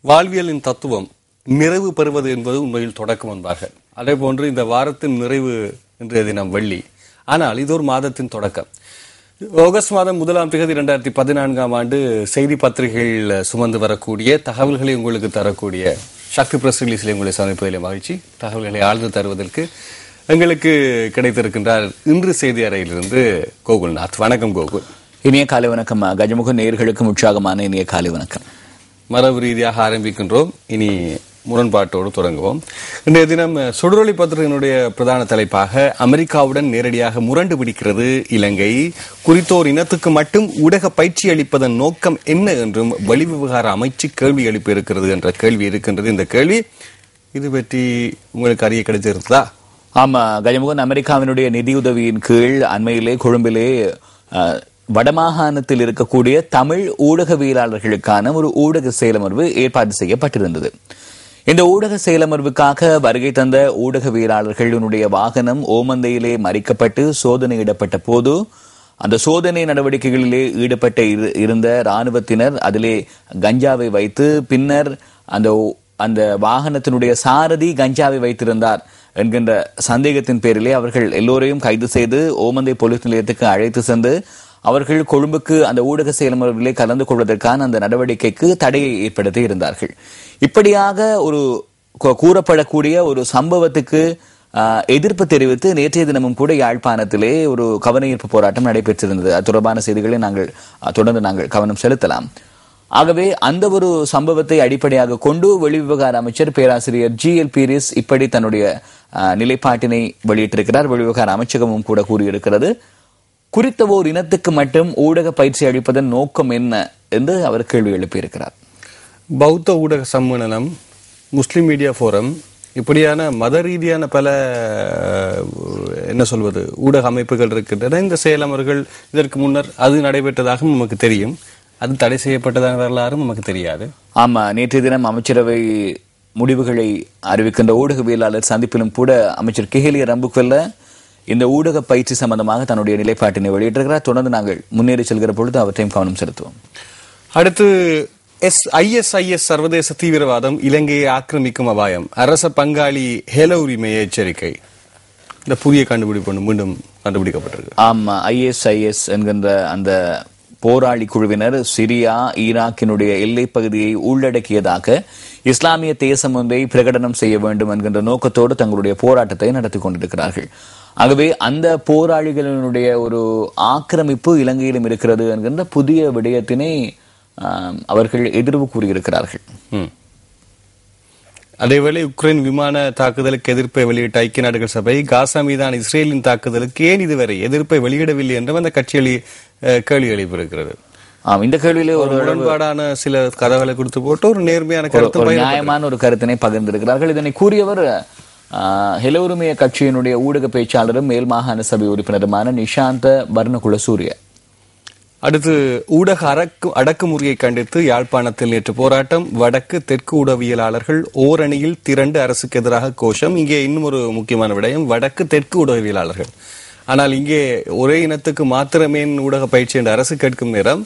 வாழ்வியலின் தத்துவம் நிறைவு பெறுவது என்பது உண்மையில் தொடக்கம் என்பார்கள். அதே போன்று இந்த வாரத்தின் நிறைவு இன்றைய தினம் வெள்ளி. ஆனால் இது ஒரு மாதத்தின் தொடக்கம். ஆகஸ்ட் மாதம் 1ஆம் தேதி 2014ஆம் ஆண்டு செய்தி பத்திரிகைகள் சுமந்து வரக்கூடிய தகவல்களை உங்களுக்கு தரக்கூடிய சக்தி பிரஸ் ரிலீஸில் உங்களை சந்திப்பதிலே மகிழ்ச்சி. தகவல்களை ஆழ்ந்து தருவதற்கு எங்களுக்கு கிடைத்திருக்கின்றார் இன்று செய்தி அறையிலிருந்து கோகுல்நாத். வணக்கம் கோகுல். இனிய காலை வணக்கம். கஜமுக நேயர்களுக்கும் உற்சாகமான இனிய காலை வணக்கம். மரபு ரீதியாக ஆரம்பிக்கின்றோம். இனி முரண்பாட்டோடு தொடங்குவோம். இன்றைய தினம் சுடரொளி பத்திரிகையினுடைய பிரதான தலைப்பாக அமெரிக்காவுடன் நேரடியாக முரண்டு பிடிக்கிறது இலங்கை, குறித்தோர் இனத்துக்கு மட்டும் ஊடக பயிற்சி அளிப்பதன் நோக்கம் என்ன என்றும் வெளிவிவகார அமைச்சு கேள்வி எழுப்பியிருக்கிறது என்ற கேள்வி இருக்கின்றது. இந்த கேள்வி இது பற்றி உங்களுக்கு அறிய கிடைச்சிருந்ததா? ஆமா கஜமுகன், அமெரிக்காவினுடைய நிதியுதவியின் கீழ் அண்மையிலே கொழும்பிலே வடமாகாணத்தில் இருக்கக்கூடிய தமிழ் ஊடகவியலாளர்களுக்கான ஒரு ஊடக செயலமர்வு ஏற்பாடு செய்யப்பட்டிருந்தது. இந்த ஊடக செயலமர்வுக்காக வருகை தந்த ஊடகவியலாளர்களுடைய வாகனம் ஓமந்தையிலே மறிக்கப்பட்டு சோதனையிடப்பட்ட போது அந்த சோதனை நடவடிக்கைகளிலே ஈடுபட்ட இருந்த இராணுவத்தினர் அதிலே கஞ்சாவை வைத்து பின்னர் அந்த வாகனத்தினுடைய சாரதி கஞ்சாவை வைத்திருந்தார் என்கின்ற சந்தேகத்தின் பேரிலே அவர்கள் எல்லோரையும் கைது செய்து ஓமந்தை போலீஸ் நிலையத்துக்கு அழைத்து சென்று அவர்கள் கொழும்புக்கு அந்த ஊடக செயலமர்விலே கலந்து கொள்வதற்கான அந்த நடவடிக்கைக்கு தடையை ஏற்படுத்தி இருந்தார்கள். இப்படியாக ஒரு கூறப்படக்கூடிய ஒரு சம்பவத்துக்கு எதிர்ப்பு தெரிவித்து நேற்றைய தினமும் கூட யாழ்ப்பாணத்திலே ஒரு கவனஈர்ப்பு போராட்டம் நடைபெற்றிருந்தது. அது தொடர்பான செய்திகளை தொடர்ந்து கவனம் செலுத்தலாம். ஆகவே அந்த ஒரு சம்பவத்தை அடிப்படையாக கொண்டு வெளிவிவகார அமைச்சர் பேராசிரியர் GL பீரிஸ் இப்படி தன்னுடைய நிலைப்பாட்டினை வெளியிட்டிருக்கிறார். வெளிவிவகார அமைச்சகமும் கூட கூறியிருக்கிறது, குறித்த ஓர் இனத்துக்கு மட்டும் ஊடக பயிற்சி அளிப்பதன் நோக்கம் என்ன என்று அவர் கேள்வி எழுப்பியிருக்கிறார். பௌத்த ஊடக சம்மேளனம், முஸ்லிம் மீடியா போரம், இப்படியான மத ரீதியான பல ஊடக அமைப்புகள் இருக்கின்றன. இந்த செயலமர்கள் இதற்கு முன்னர் அது நடைபெற்றதாக நமக்கு தெரியும். அது தடை செய்யப்பட்டதாக வரலாறும் நமக்கு தெரியாது. ஆமா, நேற்றைய தினம் அமைச்சரவை முடிவுகளை அறிவிக்கின்ற ஊடகவியலாளர் சந்திப்பிலும் கூட அமைச்சர் கெஹலிய ரம்புக்வெல்ல இந்த ஊடக பயிற்சி சம்பந்தமாக தன்னுடைய நிலைப்பாட்டினை வெளியிட்டிருக்கிறார். தொடர்ந்து நாங்கள் முன்னேறி செல்கிற பொழுது அவற்றையும் கவனம் செலுத்துவோம். அடுத்து ISIS சர்வதேச தீவிரவாதம், இலங்கையை ஆக்கிரமிக்கும் அபாயம், அரச பங்காளி ஹேல உரிமையை எச்சரிக்கை. இந்த புதிய கண்டுபிடிப்பு மீண்டும் கண்டுபிடிக்கப்பட்டிருக்கு. ஆமா, ISIS என்கின்ற அந்த போராளி குழுவினர் சிரியா, ஈராக்கினுடைய எல்லை பகுதியை உள்ளடக்கியதாக இஸ்லாமிய தேசம் ஒன்றை பிரகடனம் செய்ய வேண்டும் என்கின்ற நோக்கத்தோடு தங்களுடைய போராட்டத்தை நடத்தி கொண்டிருக்கிறார்கள். ஆகவே அந்த போராளிகளினுடைய ஒரு ஆக்கிரமிப்பு இலங்கையிலும் இருக்கிறது என்கின்ற புதிய விடயத்தினை அவர்கள் எதிர்வு கூறியிருக்கிறார்கள். அதேவேளை உக்ரைன் விமான தாக்குதலுக்கு எதிர்ப்பை வெளியிட்ட ஐக்கிய நாடுகள் சபை காசா மீதான இஸ்ரேலின் தாக்குதலுக்கு ஏன் இதுவரை எதிர்ப்பை வெளியிடவில்லை என்றும் அந்த கட்சியில் கேள்வி எழுப்பியிருக்கிறது. இந்த கேள்வியிலே ஒரு முரண்பாடான சில கதவுகளை கொடுத்து போட்டு ஒரு நேர்மையான கருத்து, நியாயமான ஒரு கருத்தினை பகிர்ந்திருக்கிறார்கள். இதனை கூறியவர் ஹெல உரிமைய கட்சியினுடைய ஊடக பேச்சாளரும் மேல் மாகாண சபை உறுப்பினருமான நிஷாந்த வர்ணகுலசூரிய. அடுத்து ஊடக அடக்குமுறையை கண்டித்து யாழ்ப்பாணத்தில் நேற்று போராட்டம். வடக்கு தெற்கு ஊடகவியலாளர்கள் ஓரணியில் திரண்டு அரசுக்கு எதிராக கோஷம். இங்கே இன்னும் ஒரு முக்கியமான விடயம், வடக்கு தெற்கு ஊடகவியலாளர்கள். ஆனால் இங்கே ஒரே இனத்துக்கு மாத்திரமே ஊடக பயிற்சி என்று அரசு கேட்கும் நேரம்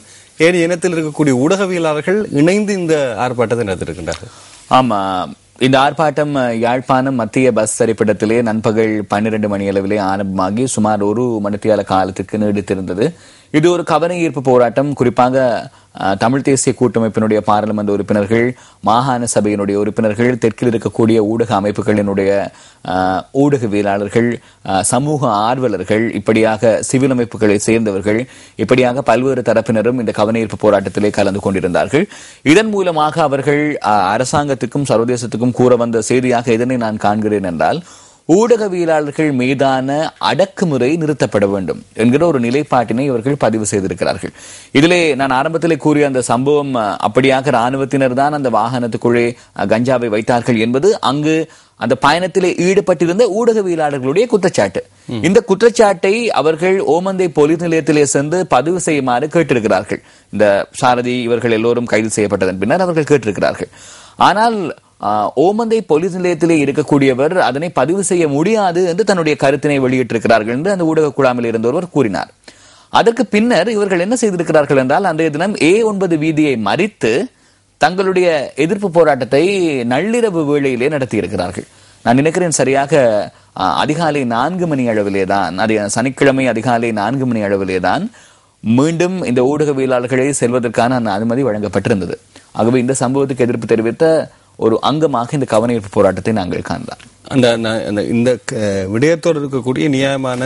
ஏழு இனத்தில் இருக்கக்கூடிய ஊடகவியலாளர்கள் இணைந்து இந்த ஆர்ப்பாட்டத்தை நடத்திருக்கின்றார்கள். ஆமா, இந்த ஆர்ப்பாட்டம் யாழ்ப்பாணம் மத்திய பஸ் தரிப்பிடத்திலே நண்பகல் 12 மணி அளவிலே ஆரம்பமாகி சுமார் 1 மணித்தியால காலத்துக்கு நீடித்திருந்தது. இது ஒரு கவன ஈர்ப்பு போராட்டம். குறிப்பாக தமிழ் தேசிய கூட்டமைப்பினுடைய பாராளுமன்ற உறுப்பினர்கள், மாகாண சபையினுடைய உறுப்பினர்கள், தெற்கில் இருக்கக்கூடிய ஊடக அமைப்புகளினுடைய ஊடகவியலாளர்கள், சமூக ஆர்வலர்கள், இப்படியாக சிவில் அமைப்புகளை சேர்ந்தவர்கள், இப்படியாக பல்வேறு தரப்பினரும் இந்த கவன ஈர்ப்பு போராட்டத்திலே கலந்து கொண்டிருந்தார்கள். இதன் மூலமாக அவர்கள் அரசாங்கத்துக்கும் சர்வதேசத்துக்கும் கூற வந்த செய்தியாக இதனை நான் காண்கிறேன் என்றால், ஊடகவியலாளர்கள் மீதான அடக்குமுறை நிறுத்தப்பட வேண்டும் என்கிற ஒரு நிலைப்பாட்டினை இவர்கள் பதிவு செய்திருக்கிறார்கள். இதிலே நான் ஆரம்பத்திலே கூறிய அந்த சம்பவம், அப்படியாக இராணுவத்தினர் தான் அந்த வாகனத்துக்குள்ளே கஞ்சாவை வைத்தார்கள் என்பது அங்கு அந்த பயணத்திலே ஈடுபட்டிருந்த ஊடகவியலாளர்களுடைய குற்றச்சாட்டு. இந்த குற்றச்சாட்டை அவர்கள் ஓமந்தை போலீஸ் நிலையத்திலே சென்று பதிவு செய்யுமாறு கேட்டிருக்கிறார்கள். இந்த சாரதி இவர்கள் எல்லோரும் கைது செய்யப்பட்டதன் பின்னர் அவர்கள் கேட்டிருக்கிறார்கள். ஆனால் ஓமந்தை போலீஸ் நிலையத்திலே இருக்கக்கூடியவர் அதனை பதிவு செய்ய முடியாது என்று தன்னுடைய கருத்தினை வெளியிட்டிருக்கிறார்கள் என்று அந்த ஊடக குழாமில் இருந்தவர் கூறினார். அதற்கு பின்னர் இவர்கள் என்ன செய்திருக்கிறார்கள் என்றால், அன்றைய தினம் A9 வீதியை மறித்து தங்களுடைய எதிர்ப்பு போராட்டத்தை நள்ளிரவு வேளையிலே நடத்தி இருக்கிறார்கள். நான் நினைக்கிறேன் சரியாக அதிகாலை 4 மணி அளவிலே தான், சனிக்கிழமை அதிகாலை 4 மணி அளவிலே தான் மீண்டும் இந்த ஊடகவியலாளர்களை செல்வதற்கான அனுமதி வழங்கப்பட்டிருந்தது. ஆகவே இந்த சம்பவத்துக்கு எதிர்ப்பு தெரிவித்த ஒரு அங்கமாக இந்த கவனஈர்ப்பு போராட்டத்தை நாங்கள் காணலாம். இந்த விடயத்தோடு இருக்கக்கூடிய நியாயமான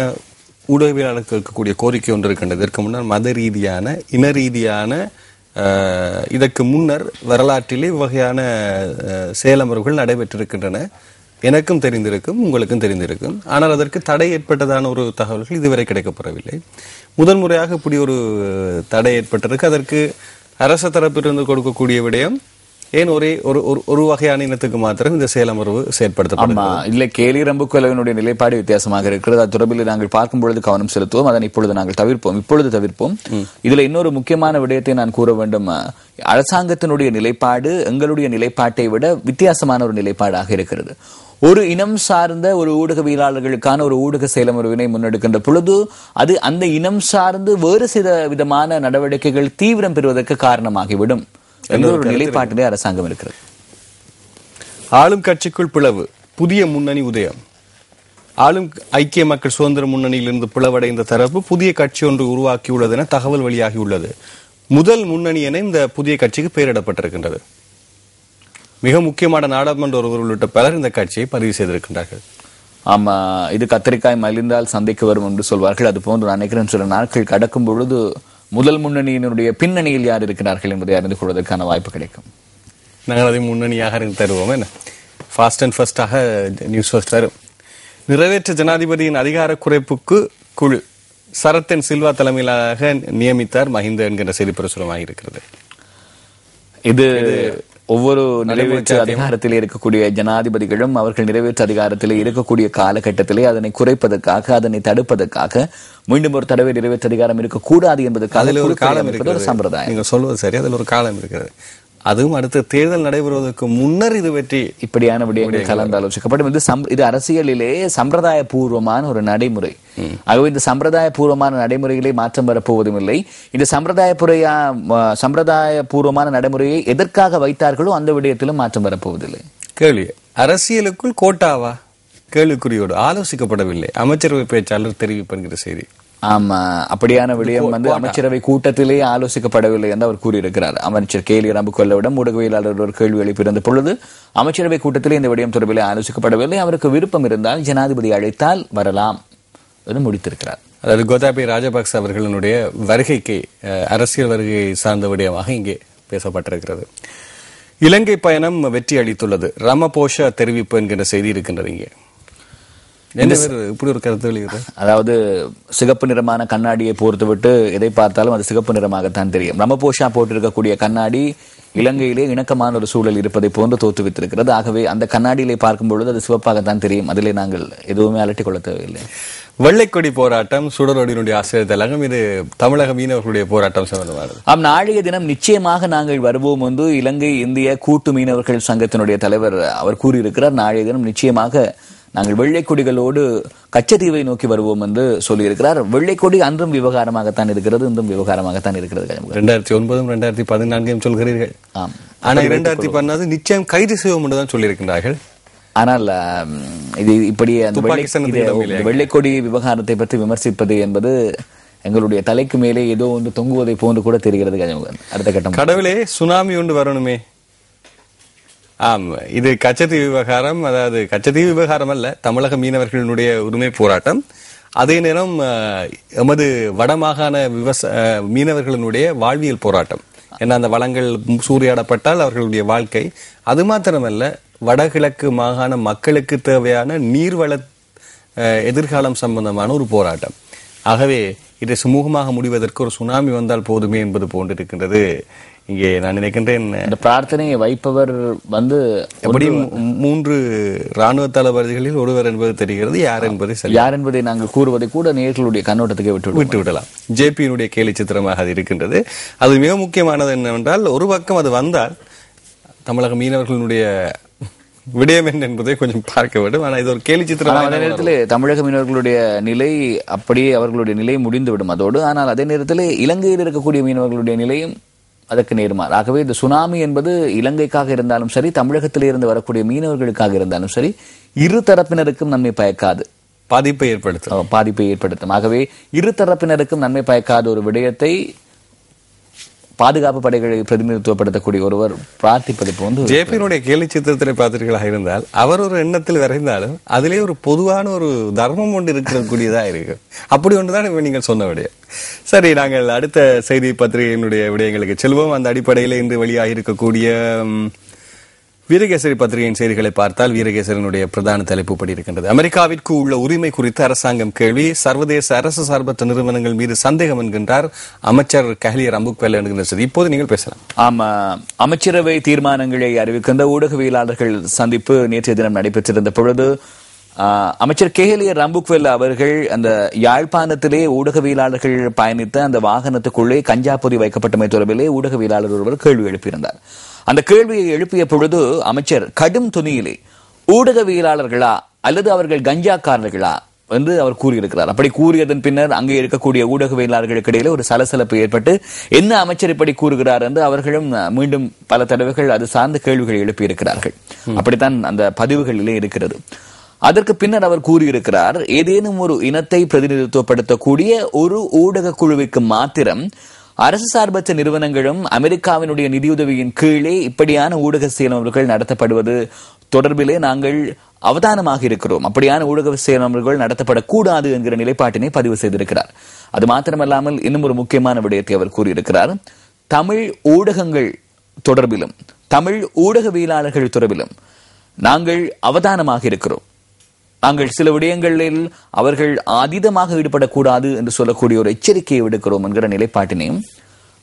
ஊடகவியலாளர்களுக்கு இருக்கக்கூடிய கோரிக்கை ஒன்று இருக்கின்றது. இதற்கு முன்னர் மத ரீதியான, இன ரீதியான, இதற்கு முன்னர் வரலாற்றிலே வகையான செயலமர்வுகள் நடைபெற்றிருக்கின்றன. எனக்கும் தெரிந்திருக்கும், உங்களுக்கும் தெரிந்திருக்கும். ஆனால் அதற்கு தடை ஏற்பட்டதான ஒரு தகவல்கள் இதுவரை கிடைக்கப்பெறவில்லை. முதன்முறையாக இப்படி ஒரு தடை ஏற்பட்டிருக்கு. அதற்கு அரச தரப்பிலிருந்து கொடுக்கக்கூடிய விடயம் ஏன் ஒரு வகையான இனத்துக்கு மாத்திரம் இந்த செயலமர்வு செயற்படுத்தப்படும். இல்லை, கேலி ரம்புக்கொலவனுடைய நிலைப்பாடு வித்தியாசமாக இருக்கிறது. அது தொடர்பில் நாங்கள் பார்க்கும் பொழுது கவனம் செலுத்துவோம். அதனை இப்பொழுது நாங்கள் தவிர்ப்போம். இதுல இன்னொரு முக்கியமான விடயத்தை நான் கூற வேண்டும். அரசாங்கத்தினுடைய நிலைப்பாடு எங்களுடைய நிலைப்பாட்டை விட வித்தியாசமான ஒரு நிலைப்பாடாக இருக்கிறது. ஒரு இனம் சார்ந்த ஒரு ஊடகவியலாளர்களுக்கான ஒரு ஊடக செயலமர்வினை முன்னெடுக்கின்ற பொழுது அது அந்த இனம் சார்ந்து வேறு சில விதமான நடவடிக்கைகள் தீவிரம் பெறுவதற்கு காரணமாகிவிடும் என்ற ஒரு நிலைப்பாட்டிலே அரசாங்கம் இருக்கிறது. ஆளும் கட்சிக்குள் பிளவு, புதிய முன்னணி உதயம். ஆளும் ஐக்கிய மக்கள் சுதந்திர முன்னணியிலிருந்து பிளவடைந்த தரப்பு புதிய கட்சி ஒன்று உருவாக்கியுள்ளது என தகவல் வெளியாகியுள்ளது. முதல் முன்னணி என இந்த புதிய கட்சிக்கு பெயரிடப்பட்டிருக்கின்றது. மிக முக்கியமான நாடாளுமன்ற ஒருவர் உள்ளிட்ட பலர் இந்த கட்சியை பதிவு செய்திருக்கின்றார்கள். ஆமா, இது கத்திரிக்காய் மலிந்தால் சந்தைக்கு வரும் என்று சொல்வார்கள். அது போன்று நினைக்கிறேன் சில நாட்கள் கடக்கும் பொழுது முதல் முன்னணியினுடைய பின்னணியில் யார் இருக்கிறார்கள் என்பதை அறிந்து கொள்வதற்கான வாய்ப்பு கிடைக்கும். நாங்கள் அதை முன்னணியாக தருவோம். என்ன ஃபாஸ்ட் அண்ட் ஃபர்ஸ்டாக நியூஸ் ஃபர்ஸ்ட் வரும். நிறைவேற்ற ஜனாதிபதியின் அதிகார குறைப்புக்கு குழு சரத்தன் சில்வா தலைமையிலாக நியமித்தார் மஹிந்த என்கிற செய்தி பிரசுரமாக இருக்கிறது. இது ஒவ்வொரு நிறைவேற்று அதிகாரத்திலே இருக்கக்கூடிய ஜனாதிபதிகளும் அவர்கள் நிறைவேற்று அதிகாரத்திலே இருக்கக்கூடிய காலகட்டத்திலே அதனை குறைப்பதற்காக, அதனை தடுப்பதற்காக, மீண்டும் ஒரு தடவை நிறைவேற்று அதிகாரம் இருக்கக்கூடாது என்பதற்காக ஒரு காலம் இருக்கிறது, சம்பிரதாயம். நீங்க சொல்வது சரி, அதில் ஒரு காலம் இருக்கிறது. அதுவும் அடுத்த தேர்தல் நடைபெறுவதற்கு முன்னர் இது பற்றி இப்படியான விடயங்கள் கலந்து ஆலோசிக்கப்படும். இது அரசியலிலே சம்பிரதாய பூர்வமான ஒரு நடைமுறை. ஆகவே இந்த சம்பிரதாய பூர்வமான நடைமுறையிலே மாற்றம் வரப்போவதும் இல்லை. இந்த சம்பிரதாய பூர்வமான நடைமுறையை எதற்காக வைத்தார்களோ அந்த விடயத்திலும் மாற்றம் வரப்போவதில்லை. கேள்வி, அரசியலுக்குள் கோட்டாவா? கேள்விக்குறியோடு ஆலோசிக்கப்படவில்லை, அமைச்சரவை பேச்சாளர் தெரிவிப்புங்கிற செய்தி. ஆமா, அப்படியான விடயம் அமைச்சரவை கூட்டத்திலே ஆலோசிக்கப்படவில்லை என்று அவர் கூறியிருக்கிறார். அமைச்சர் கேலி ரம்புக்கொல்லவிடம் ஊடகவியலாளர் ஒரு கேள்வி எழுப்பியிருந்த பொழுது அமைச்சரவை கூட்டத்திலே இந்த விடயம் தொடர்பில் ஆலோசிக்கப்படவில்லை. அவருக்கு விருப்பம் இருந்தால் ஜனாதிபதி அழைத்தால் வரலாம் என்று முடித்திருக்கிறார். அதாவது கோத்தாபய ராஜபக்ச அவர்களுடைய வருகைக்கு, அரசியல் வருகை சார்ந்த விடயமாக இங்கே பேசப்பட்டிருக்கிறது. இலங்கை பயணம் வெற்றி அளித்துள்ளது, ராமபோசா தெரிவிப்பு என்கிற செய்தி இருக்கின்றது. இங்கே இப்படி ஒரு கருத்து வெளியிடுறது, அதாவது சிகப்பு நிறமான கண்ணாடியை பொறுத்துவிட்டு எதை பார்த்தாலும் அது சிகப்பு நிறமாகத்தான் தெரியும். ராமபோசா போட்டிருக்கக்கூடிய கண்ணாடி இலங்கையிலே இணக்கமான ஒரு சூழல் இருப்பதை போன்று தோற்றுவித்திருக்கிறது. ஆகவே அந்த கண்ணாடியிலே பார்க்கும் பொழுது அது சிவப்பாகத்தான் தெரியும். அதிலே நாங்கள் எதுவுமே அலட்டிக் கொள்ள தேவையில்லை. வெள்ளைக்கொடி போராட்டம், சுடரொடியினுடைய ஆசிரியர் தலைகம், இது தமிழக மீனவர்களுடைய போராட்டம் சம்பந்தமானது. நாளைய தினம் நிச்சயமாக நாங்கள் வருவோம் என்று இலங்கை இந்திய கூட்டு மீனவர்கள் சங்கத்தினுடைய தலைவர் அவர் கூறியிருக்கிறார். நாளைய தினம் நிச்சயமாக நாங்கள் வெள்ளைக்கொடிகளோடு கச்சத்தீவை நோக்கி வருவோம் என்று சொல்லியிருக்கிறார். வெள்ளைக்கொடி அன்றும் விவகாரமாகத்தான் இருக்கிறது, இன்றும் விவகாரமாகத்தான் இருக்கிறது. 2009 2014 சொல்கிறீர்கள். ஆனால் 2014 நிச்சயம் கைது செய்வோம் என்றுதான் சொல்லியிருக்கிறார்கள். ஆனால் இது இப்படி அந்த வெள்ளைக்கொடி விவகாரத்தை பற்றி விமர்சிப்பது என்பது எங்களுடைய தலைக்கு மேலே ஏதோ ஒன்று தொங்குவதை போன்று கூட தெரிகிறது. அடுத்த கட்டம், கடவுளே சுனாமி ஒன்று வரணுமே. இது கச்சத்தீவு விவகாரம், அதாவது கச்சத்தீவு விவகாரம் அல்ல, தமிழக மீனவர்களுடைய உரிமை போராட்டம். அதே நேரம் எமது வடமாகாண மீனவர்களுடைய வாழ்வியல் போராட்டம். ஏன்னா அந்த வளங்கள் சூறையாடப்பட்டால் அவர்களுடைய வாழ்க்கை, அது மாத்திரமல்ல வடகிழக்கு மாகாண மக்களுக்கு தேவையான நீர்வள எதிர்காலம் சம்பந்தமான ஒரு போராட்டம். ஆகவே இதை சுமூகமாக முடிவதற்கு ஒரு சுனாமி வந்தால் போதுமே என்பது போன்றிருக்கின்றது. இங்கே நான் நினைக்கின்றேன், இந்த பிரார்த்தனையை வைப்பவர் எப்படியும் 3 ராணுவ தளபதிகளில் ஒருவர் என்பது தெரிகிறது. யார் என்பதை நாங்கள் கூறுவதை கூட நேர்களுடைய கண்ணோட்டத்துக்கு விட்டு விடலாம். ஜேபியினுடைய கேலி சித்திரமாக அது இருக்கின்றது. அது மிக முக்கியமானது என்னவென்றால், ஒரு பக்கம் அது வந்தால் தமிழக மீனவர்களுடைய விடயம் என்ன என்பதை கொஞ்சம் பார்க்க வேண்டும். ஆனால் இது ஒரு கேலி சித்திரம். அதே நேரத்தில் தமிழக மீனவர்களுடைய நிலை அப்படியே அவர்களுடைய நிலை முடிந்துவிடும் அதோடு. ஆனால் அதே நேரத்தில் இலங்கையில் இருக்கக்கூடிய மீனவர்களுடைய நிலையும் அதற்கு நேர்மாறு. ஆகவே இந்த சுனாமி என்பது இலங்கைக்காக இருந்தாலும் சரி, தமிழகத்திலிருந்து வரக்கூடிய மீனவர்களுக்காக இருந்தாலும் சரி, இரு தரப்பினருக்கும் நன்மை பயக்காது, பாதிப்பை ஏற்படுத்தும். ஆகவே இரு தரப்பினருக்கும் நன்மை பயக்காத ஒரு விடயத்தை பாதுகாப்பு படைகளை பிரதிநிதித்துவப்படுத்தக்கூடிய ஒருவர் பிரார்த்திப்பது போன்று ஜேபியினுடைய கேலி சித்திரத்திலே பார்த்தீர்களாக இருந்தால் அவர் ஒரு எண்ணத்தில் வரைந்தாலும் அதிலே ஒரு பொதுவான ஒரு தர்மம் ஒன்று இருக்கக்கூடியதா இருக்கு. அப்படி ஒன்றுதான் நீங்கள் சொன்ன விடயம். சரி, நாங்கள் அடுத்த செய்தி பத்திரிகையினுடைய விடயங்களுக்கு செல்வோம். அந்த அடிப்படையில் இன்று வெளியாக இருக்கக்கூடிய வீரகேசரி பத்திரிகையின் செய்திகளை பார்த்தால் வீரகேசரனுடைய பிரதான தலைப்பு படி இருக்கின்றது. அமெரிக்காவிற்கு உள்ள உரிமை குறித்து அரசாங்கம் கேள்வி, சர்வதேச அரசு சார்பற்ற நிறுவனங்கள் மீது சந்தேகம் என்கின்றார் அமைச்சர் கஹலிய ரம்புக்வெல்ல என்கின்ற செய்தி. இப்போது நீங்கள் பேசலாம். ஆமா, அமைச்சரவை தீர்மானங்களை அறிவிக்கின்ற ஊடகவியலாளர்கள் சந்திப்பு நேற்றைய தினம் நடைபெற்றிருந்த பொழுது அமைச்சர் கெஹலிய ரம்புக்வெல்ல அவர்கள் அந்த யாழ்ப்பாணத்திலே ஊடகவியலாளர்கள் பயணித்த அந்த வாகனத்துக்குள்ளே கஞ்சா பொதி வைக்கப்பட்டமை தொடர்பிலே ஊடகவியலாளர் ஒருவர் கேள்வி எழுப்பியிருந்தார். அந்த கேள்வியை எழுப்பிய பொழுது அமைச்சர் கடும் துணியிலே ஊடகவியலாளர்களா அல்லது அவர்கள் கஞ்சாக்காரர்களா என்று அவர் கூறியிருக்கிறார். அப்படி கூறியதன் பின்னர் அங்கே இருக்கக்கூடிய ஊடகவியலாளர்களுக்கு இடையில ஒரு சலசலப்பு ஏற்பட்டு என்ன அமைச்சர் இப்படி கூறுகிறார் என்று அவர்களும் மீண்டும் பல தடவைகள் அது சார்ந்த கேள்விகளை எழுப்பியிருக்கிறார்கள். அப்படித்தான் அந்த பதிவுகளிலே இருக்கிறது. அதற்கு பின்னர் அவர் கூறியிருக்கிறார், ஏதேனும் ஒரு இனத்தை பிரதிநிதித்துவப்படுத்தக்கூடிய ஒரு ஊடக குழுவிற்கு மாத்திரம் அரசு சார்பற்ற நிறுவனங்களும் அமெரிக்காவினுடைய நிதியுதவியின் கீழே இப்படியான ஊடக செயலமர்கள் நடத்தப்படுவது தொடர்பிலே நாங்கள் அவதானமாக இருக்கிறோம். அப்படியான ஊடக செயலமர்கள் நடத்தப்படக்கூடாது என்கிற நிலைப்பாட்டினை பதிவு செய்திருக்கிறார். அது மாத்திரமல்லாமல் இன்னும் ஒரு முக்கியமான விடயத்தை அவர் கூறியிருக்கிறார். தமிழ் ஊடகங்கள் தொடர்பிலும் தமிழ் ஊடகவியலாளர்கள் தொடர்பிலும் நாங்கள் அவதானமாக இருக்கிறோம். நாங்கள் சில விடயங்களில் அவர்கள் அதீதமாக ஈடுபடக்கூடாது என்று சொல்லக்கூடிய ஒரு எச்சரிக்கையை விடுக்கிறோம் என்கிற நிலைப்பாட்டினையும்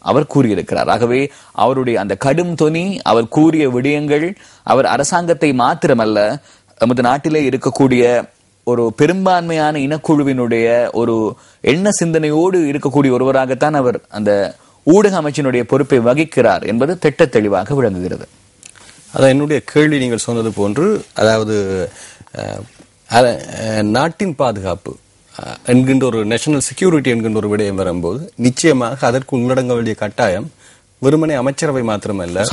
அவர் கூறியிருக்கிறார். ஆகவே அவருடைய அந்த கடும் தொனி, அவர் கூறிய விடயங்கள் அவர் அரசாங்கத்தை மாத்திரமல்ல நமது நாட்டிலே இருக்கக்கூடிய ஒரு பெரும்பான்மையான இனக்குழுவினுடைய ஒரு எண்ண சிந்தனையோடு இருக்கக்கூடிய ஒருவராகத்தான் அவர் அந்த ஊடக அமைச்சினுடைய பொறுப்பை வகிக்கிறார் என்பது திட்ட தெளிவாக விளங்குகிறது. அதான் என்னுடைய கேள்வி நீங்கள் சொன்னது போன்று, அதாவது நாட்டின் பாதுகாப்பு என்கின்ற ஒரு நேஷனல் செக்யூரிட்டி என்கின்ற ஒரு விடயம் வரும்போது நிச்சயமாக அதற்கு உள்ளடங்க வேண்டிய கட்டாயம் வெறுமனே அமைச்சரவை மாத்திரமல்ல,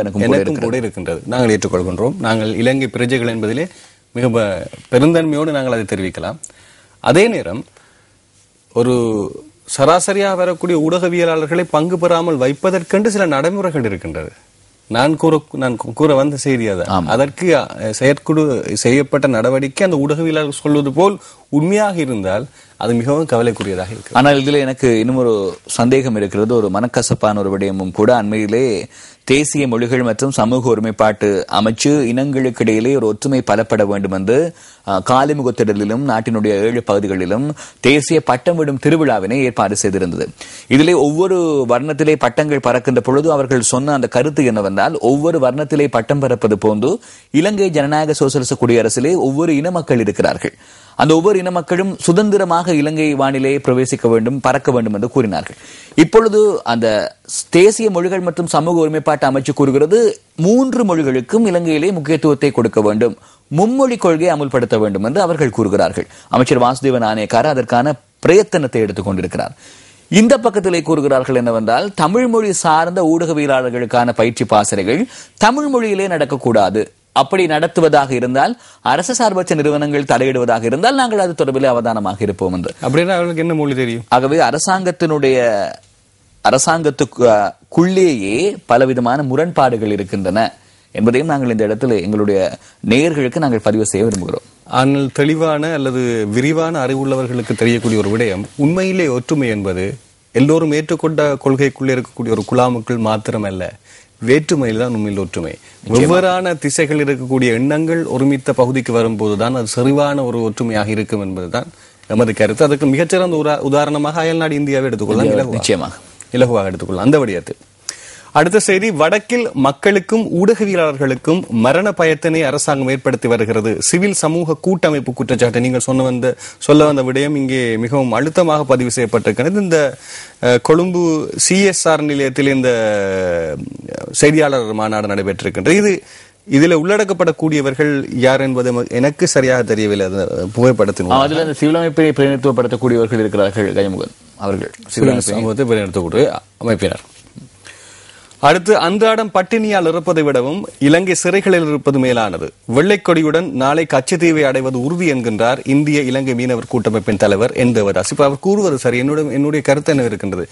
எனக்கும் கூட இருக்கின்றது. நாங்கள் ஏற்றுக்கொள்கின்றோம். நாங்கள் இலங்கை பிரஜைகள் என்பதிலே மிக பெருந்தன்மையோடு நாங்கள் அதை தெரிவிக்கலாம். அதே நேரம் ஒரு சராசரியாக வரக்கூடிய ஊடகவியலாளர்களை பங்கு பெறாமல் வைப்பதற்கென்று சில நடைமுறைகள் இருக்கின்றது. நான் கூற வந்த செய்தி அதான். அதற்கு செயற்குழு செய்யப்பட்ட நடவடிக்கை அந்த ஊடகவியலாளர்கள் சொல்வது போல் உண்மையாக இருந்தால் அது மிகவும் கவலைக்குரியதாக இருக்கு. ஆனால் இதில் எனக்கு இன்னும் ஒரு சந்தேகம் இருக்கிறது. ஒரு மனக்கசப்பான ஒரு விடயமும் கூட. அண்மையிலே தேசிய மொழிகள் மற்றும் சமூக ஒருமைப்பாட்டு அமைச்சு இனங்களுக்கு இடையிலே ஒரு ஒற்றுமை பலப்பட வேண்டும் என்று காலிமுகத்திடலிலும் நாட்டினுடைய 7 பகுதிகளிலும் தேசிய பட்டம் விடும் திருவிழாவினை ஏற்பாடு செய்திருந்தது. இதிலே ஒவ்வொரு வர்ணத்திலே பட்டங்கள் பறக்கின்ற பொழுது அவர்கள் சொன்ன அந்த கருத்து என்னவென்றால், ஒவ்வொரு வர்ணத்திலே பட்டம் பறப்பது போன்று இலங்கை ஜனநாயக சோசலிச குடியரசிலே ஒவ்வொரு இன மக்கள் இருக்கிறார்கள். அந்த ஒவ்வொரு இன மக்களும் சுதந்திரமாக இலங்கை வானிலே பிரவேசிக்க வேண்டும், பறக்க வேண்டும் என்று கூறினார்கள். இப்பொழுது அந்த தேசிய மொழிகள் மற்றும் சமூக ஒருமைப்பாட்டு அமைச்சு கூறுகிறது 3 மொழிகளுக்கும் இலங்கையிலே முக்கியத்துவத்தை கொடுக்க வேண்டும், மும்மொழி கொள்கையை அமுல்படுத்த வேண்டும் என்று அவர்கள் கூறுகிறார்கள். அமைச்சர் வாசுதேவ நாணயக்கார அதற்கான பிரயத்தனத்தை எடுத்துக் கொண்டிருக்கிறார். இந்த பக்கத்திலே கூறுகிறார்கள் என்னவென்றால், தமிழ் மொழி சார்ந்த ஊடகவியலாளர்களுக்கான பயிற்சி பாசறைகள் தமிழ் மொழியிலே நடக்கக்கூடாது. அப்படி நடத்துவதாக இருந்தால், அரசு சார்பற்ற நிறுவனங்கள் தலையிடுவதாக இருந்தால் நாங்கள் அது தொடர்பில் அவதானமாக இருப்போம் என்று. அப்படின்னா அவர்களுக்கு என்ன மொழி தெரியும்? ஆகவே அரசாங்கத்துக்குள்ளேயே பலவிதமான முரண்பாடுகள் இருக்கின்றன என்பதையும் நாங்கள் இந்த இடத்துல எங்களுடைய நேயர்களுக்கு நாங்கள் பதிவு செய்ய விரும்புகிறோம். ஆனால் தெளிவான அல்லது விரிவான அறிவுள்ளவர்களுக்கு தெரியக்கூடிய ஒரு விடயம், உண்மையிலே ஒற்றுமை என்பது எல்லோரும் ஏற்றுக்கொண்ட கொள்கைக்குள்ளே இருக்கக்கூடிய ஒரு குழாமுக்குள் மாத்திரமல்ல, வேற்றுமையில் தான் உண்மையில் ஒற்றுமை. வெவ்வேறான திசைகள் இருக்கக்கூடிய எண்ணங்கள் ஒருமித்த பகுதிக்கு வரும்போதுதான் அது சரிவான ஒரு ஒற்றுமையாக இருக்கும் என்பதுதான் நமது கருத்து. அதுக்கு மிகச்சிறந்த உதாரணமாக அயல்நாடு இந்தியாவை எடுத்துக்கொள்ளலாம். நிச்சயமாக இலகுவாக எடுத்துக்கொள்ளலாம் அந்த விடயத்தை. அடுத்த செய்தி, வடக்கில் மக்களுக்கும் ஊடகவியலாளர்களுக்கும் மரண பயத்தினை அரசாங்கம் ஏற்படுத்தி வருகிறது. சிவில் சமூக கூட்டமைப்பு குற்றச்சாட்டு. நீங்கள் சொல்ல வந்த விடயம் இங்கே மிகவும் அழுத்தமாக பதிவு செய்யப்பட்டிருக்கிறது. இந்த கொழும்பு CSR நிலையத்தில் இந்த செய்தியாளர் மாநாடு நடைபெற்றிருக்கின்றது. இதுல உள்ளடக்கப்படக்கூடியவர்கள் யார் என்பது எனக்கு சரியாக தெரியவில்லை. புகைப்படத்தின் அதில் அந்த சிவில் அமைப்பை பிரதிநிதித்துவப்படுத்தக்கூடியவர்கள் இருக்கிறார்கள். கஜமுகன் அவர்கள் சிவில் சமூகத்தை பிரதிநிதித்துவக்கூடிய அமைப்பினர். அடுத்து, அன்றாடம் பட்டினியால் இருப்பதை விடவும் இலங்கை சிறைகளில் இருப்பது மேலானது. வெள்ளைக்கொடியுடன் நாளை கச்சத்தீவை அடைவது உறுதி என்கின்றார் இந்திய இலங்கை மீனவர் கூட்டமைப்பின் தலைவர் என் தேவதாஸ். இப்ப அவர் கூறுவது சரி. என்னுடைய கருத்து என்ன இருக்கின்றது,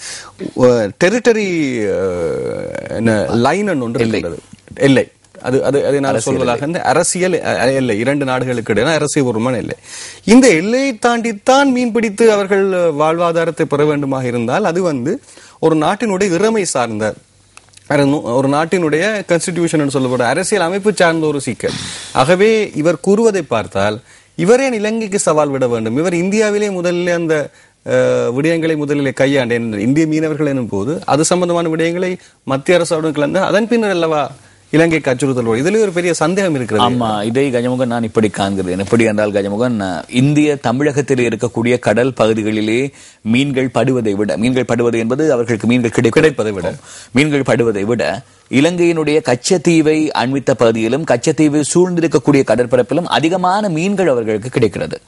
டெரிட்டரி லைன் ஒன்று இருக்கின்றது, இல்லை அது அது அதை நான் சொல்வதாக அரசியல் எல்லை, இரண்டு நாடுகளுக்கு இடையே அரசியல்பூர்வமான எல்லை. இந்த எல்லையை தாண்டித்தான் மீன்பிடித்து அவர்கள் வாழ்வாதாரத்தை பெற வேண்டுமாக இருந்தால் அது ஒரு நாட்டினுடைய இறமை சார்ந்த, ஒரு நாட்டினுடைய கான்ஸ்டிடியூஷன் சொல்லப்பட்ட அரசியல் அமைப்பு சார்ந்த ஒரு சிக்கல். ஆகவே இவர் கூறுவதை பார்த்தால் இவர் ஏன் இலங்கைக்கு சவால் விட வேண்டும்? இவர் இந்தியாவிலே முதலில் அந்த விடயங்களை முதலில் கையாண்ட இந்திய மீனவர்கள் எனும் போது அது சம்பந்தமான விடயங்களை மத்திய அரசுடன் கலந்து அதன் பின்னர் அல்லவா இலங்கைக்கு அச்சுறுத்தல். இதுல ஒரு பெரிய சந்தேகம் இருக்கிறது. ஆமா, இதை கஜமுகன் நான் இப்படி காண்கிறேன். எப்படி என்றால் கஜமுகன், இந்திய தமிழகத்தில் இருக்கக்கூடிய கடல் பகுதிகளிலே மீன்கள் படுவதை விட, மீன்கள் படுவது என்பது அவர்களுக்கு மீன்கள் கிடைப்பதை விட, மீன்கள் படுவதை விட இலங்கையினுடைய கச்சத்தீவை அண்மித்த பகுதியிலும் கச்சத்தீவை சூழ்ந்திருக்கக்கூடிய கடற்பரப்பிலும் அதிகமான மீன்கள் அவர்களுக்கு கிடைக்கிறது.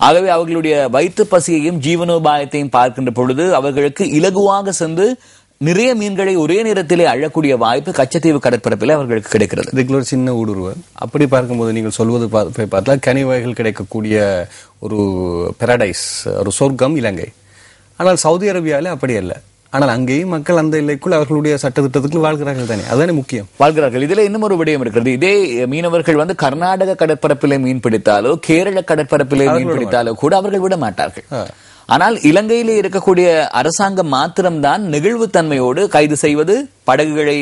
ஆகவே அவர்களுடைய வயிற்று பசியையும் ஜீவனோபாயத்தையும் பார்க்கின்ற பொழுது அவர்களுக்கு இலகுவாக சென்று நிறைய மீன்களை ஒரே நேரத்திலே அழக்கூடிய வாய்ப்பு கச்சத்தீவு கடற்பரப்பில் அவர்களுக்கு கிடைக்கிறது. இதுக்குள்ள ஒரு சின்ன ஊடுருவ அப்படி பார்க்கும்போது நீங்கள் சொல்வது பார்த்தா கனிவகைகள் கிடைக்கக்கூடிய ஒரு பெரடைஸ், ஒரு சொர்க்கம் இலங்கை. ஆனால் சவுதி அரேபியாவில் அப்படி அல்ல. ஆனால் அங்கேயும் மக்கள் அந்த எல்லைக்குள் அவர்களுடைய சட்டத்திட்டத்துக்குள் வாழ்கிறார்கள் தானே, அதுதானே முக்கியம், வாழ்கிறார்கள். இதுல இன்னும் ஒரு விடயம் இருக்கிறது. இதே மீனவர்கள் கர்நாடக கடற்பரப்பிலே மீன் பிடித்தாலோ கேரள கடற்பரப்பிலே மீன் பிடித்தாலோ கூட அவர்கள் விட மாட்டார்கள். ஆனால் இலங்கையிலே இருக்கக்கூடிய அரசாங்கம் மாத்திரம்தான் நெகிழ்வுத்தன்மையோடு கைது செய்வது, படகுகளை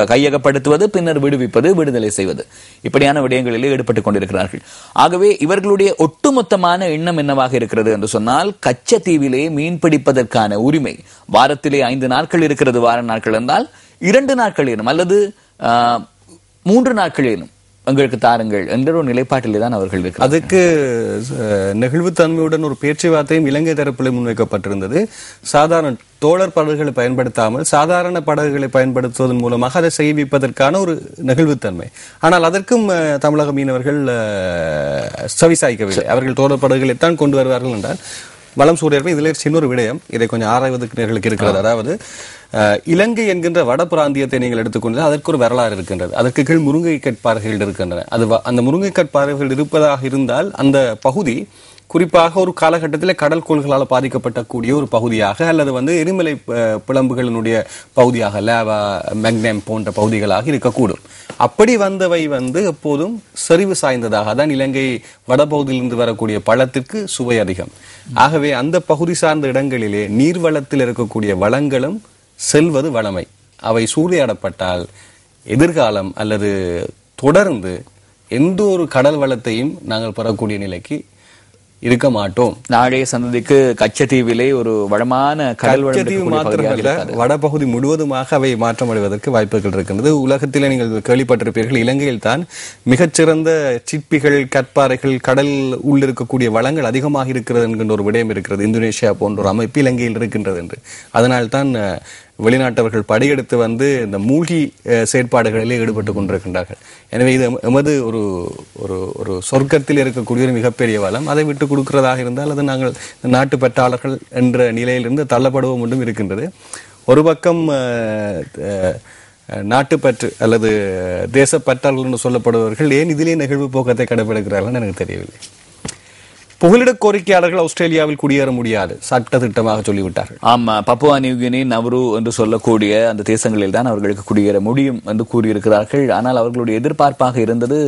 கையகப்படுத்துவது, பின்னர் விடுவிப்பது, விடுதலை செய்வது, இப்படியான விடயங்களிலே ஈடுபட்டுக் கொண்டிருக்கிறார்கள். ஆகவே இவர்களுடைய ஒட்டுமொத்தமான எண்ணம் என்னவாக இருக்கிறது என்று சொன்னால், கச்சத்தீவிலே மீன் பிடிப்பதற்கான உரிமை வாரத்திலே 5 நாட்கள் இருக்கிறது. வார நாட்கள் என்றால் 2 நாட்களேனும் அல்லது 3 நாட்களேனும் எங்களுக்கு தாருங்கள் என்ற ஒரு நிலைப்பாட்டிலே தான் அவர்கள் இருக்கிறார்கள். அதுக்கு நெகிழ்வுத்தன்மையுடன் ஒரு பேச்சுவார்த்தையும் இலங்கை தரப்பில் முன்வைக்கப்பட்டிருந்தது. சாதாரண தோழர் படகுகளை பயன்படுத்தாமல் சாதாரண படகுகளை பயன்படுத்துவதன் மூலமாக அதை செய்விப்பதற்கான ஒரு நெகிழ்வுத்தன்மை. ஆனால் அதற்கும் தமிழக மீனவர்கள் செவிசாய்க்கவில்லை. அவர்கள் தோழர் படகுகளைத்தான் கொண்டு வருவார்கள் என்றால் வளம் சூரியர்கள். இதில் சின்னொரு விடயம், இதை கொஞ்சம் ஆராய்வதற்கு நேர்களுக்கு இருக்கிறது. அதாவது இலங்கை என்கின்ற வட பிராந்தியத்தை நீங்கள் எடுத்துக்கொண்டால் அதற்கு ஒரு வரலாறு இருக்கின்றது. அதற்கு கீழ் முருங்கை கற்பாறைகள் இருக்கின்றன. அந்த முருங்கை கற்பாறைகள் இருப்பதாக இருந்தால் அந்த பகுதி குறிப்பாக ஒரு காலகட்டத்தில் கடல் கோள்களால் பாதிக்கப்படக்கூடிய ஒரு பகுதியாக அல்லது எரிமலை பிளம்புகளினுடைய பகுதியாக லேவா, மேக்னம் போன்ற பகுதிகளாக இருக்கக்கூடும். அப்படி வந்தவை எப்போதும் செறிவு சாய்ந்ததாக தான். இலங்கை வடபகுதியிலிருந்து வரக்கூடிய பழத்திற்கு சுவை அதிகம். ஆகவே அந்த பகுதி சார்ந்த இடங்களிலே நீர்வளத்தில் இருக்கக்கூடிய வளங்களும் செல்வது வளமை. அவை சூறையாடப்பட்டால் எதிர்காலம் அல்லது தொடர்ந்து எந்த ஒரு கடல் வளத்தையும் நாங்கள் பெறக்கூடிய நிலைக்கு இருக்க மாட்டோம். நாளைய சந்ததிக்கு கச்சத்தீவிலே ஒரு வளமான கடல் மாத்திரமல்ல, வடபகுதி முழுவதுமாக அவை மாற்றமடைவதற்கு வாய்ப்புகள் இருக்கின்றது. உலகத்திலே நீங்கள் கேள்விப்பட்டிருப்பீர்கள், இலங்கையில் தான் மிகச்சிறந்த சிற்பிகள், கற்பாறைகள், கடல் உள்ளிருக்கக்கூடிய வளங்கள் அதிகமாக இருக்கிறது என்கின்ற ஒரு விடயம் இருக்கிறது. இந்தோனேஷியா போன்ற ஒரு அமைப்பு இலங்கையில் இருக்கின்றது என்று. அதனால்தான் வெளிநாட்டவர்கள் படையெடுத்து இந்த மூழ்கி செயற்பாடுகளிலே ஈடுபட்டுக் கொண்டிருக்கின்றார்கள். எனவே இது எமது ஒரு ஒரு சொர்க்கத்தில் இருக்கக்கூடிய ஒரு மிகப்பெரிய வளம். அதை விட்டு கொடுக்கிறதாக இருந்தால் அது நாங்கள் நாட்டு பற்றாளர்கள் என்ற நிலையிலிருந்து தள்ளப்படுவோம் ஒன்றும் இருக்கின்றது. ஒரு பக்கம் நாட்டுப்பற்று அல்லது தேசப்பற்றாளர்கள் என்று சொல்லப்படுபவர்கள் ஏன் இதிலே நெகிழ்வு போக்கத்தை கடைபிடிக்கிறார்கள் எனக்கு தெரியவில்லை. புகலிட கோரிக்கையாளர்கள் ஆஸ்திரேலியாவில் குடியேற முடியாது சட்ட திட்டமாக சொல்லிவிட்டார்கள். ஆமா, பப்புவா நியூகினி, நவ்ரு என்று சொல்லக்கூடிய அந்த தேசங்களில் தான் அவர்களுக்கு குடியேற முடியும் என்று கூறியிருக்கிறார்கள். ஆனால் அவர்களுடைய எதிர்பார்ப்பாக இருந்தது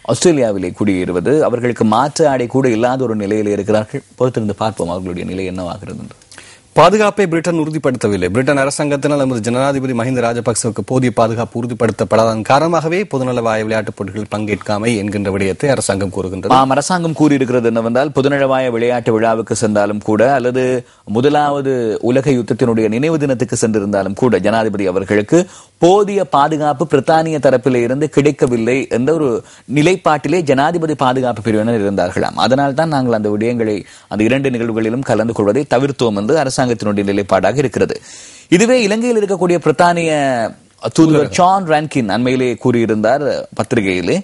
ஆஸ்திரேலியாவிலே குடியேறுவது. அவர்களுக்கு மாற்று ஆடை கூட இல்லாத ஒரு நிலையில் இருக்கிறார்கள். பொறுத்திருந்து பார்ப்போம் அவர்களுடைய நிலை என்னவாகிறது என்று. பாதுகாப்பை பிரிட்டன் உறுதிப்படுத்தவில்லை. பிரிட்டன் அரசாங்கத்தினால் நமது ஜனாதிபதி மஹிந்த ராஜபக்சவுக்கு போதிய பாதுகாப்பு உறுதிப்படுத்தப்படாதன் காரணமாகவே பொதுநலவாய விளையாட்டுப் போட்டிகளில் பங்கேற்காமை என்கின்ற விடயத்தை அரசாங்கம் கூறுகின்றது. அரசாங்கம் கூறியிருக்கிறது என்னவென்றால், பொதுநலவாய விளையாட்டு விழாவுக்கு சென்றாலும் கூட அல்லது முதலாவது உலக யுத்தத்தினுடைய நினைவு தினத்துக்கு சென்றிருந்தாலும் கூட ஜனாதிபதி அவர்களுக்கு போதிய பாதுகாப்பு பிரித்தானிய தரப்பிலே இருந்து கிடைக்கவில்லை என்ற ஒரு நிலைப்பாட்டிலே ஜனாதிபதி பாதுகாப்பு பிரிவினர் இருந்தார்களாம். அதனால் தான் நாங்கள் அந்த விடயங்களை அந்த 2 நிகழ்வுகளிலும் கலந்து கொள்வதை தவிர்த்தோம் என்று அரசாங்கத்தினுடைய நிலைப்பாடாக இருக்கிறது. இதுவே இலங்கையில் இருக்கக்கூடிய பிரித்தானிய தூதுவர் ஜான் ரான்கின் அண்மையிலே கூறியிருந்தார் பத்திரிகையிலே,